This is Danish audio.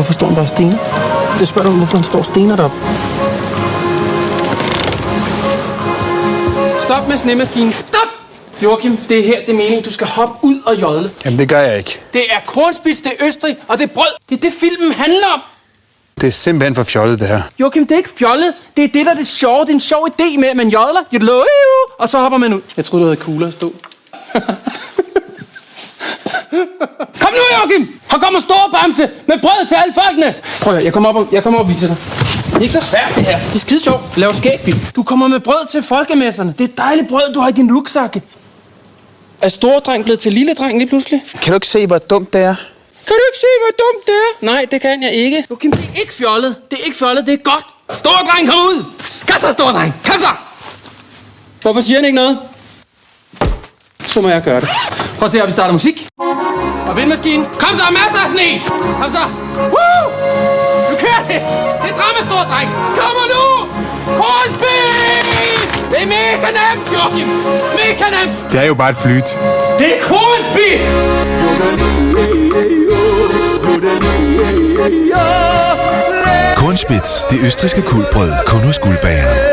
Hvorfor står han bare stener? Det spørger du, hvorfor han står stener deroppe. Stop med snemaskinen. Stop! Joachim, det er her, det er meningen. Du skal hoppe ud og jodle. Jamen, det gør jeg ikke. Det er kornspids, det er Østrig, og det er brød. Det er det, filmen handler om. Det er simpelthen for fjollet, det her. Joachim, det er ikke fjollet. Det er det, der er det sjove. Det er en sjov idé med, at man jodler, og så hopper man ud. Jeg troede, du havde kugler at stå. Kom nu, Joachim! Her kommer store bamse med brød til alle folkene! Prøv at, jeg kommer op og viser dig. Det er ikke så svært, det her. Det er skide sjovt. Lav skægfilm. Du kommer med brød til folkemesserne. Det er dejligt brød, du har i din rugsakke. Er store dreng blevet til lille dreng lige pludselig? Kan du ikke se, hvor dumt det er? Kan du ikke se, hvor dumt det er? Nej, det kan jeg ikke. Joachim, det er ikke fjollet. Det er ikke fjollet, det er godt. Store dreng, kom ud! Kom så, store dreng! Kom så! Hvorfor siger han ikke noget? Så må jeg gøre det. Prøv at se, at vi starter musik. Og vindmaskinen. Kom så, masser af sne! Kom så! Woo! Nu kører det! Det er drama, store dreng! Kommer nu! Kornspil! Det er mega nemt, Joachim! Mega nemt! Det er jo bare et flyt. Det er kornspil! Kornspitz, det østrigske guldbrød, kun hos Guldbageren.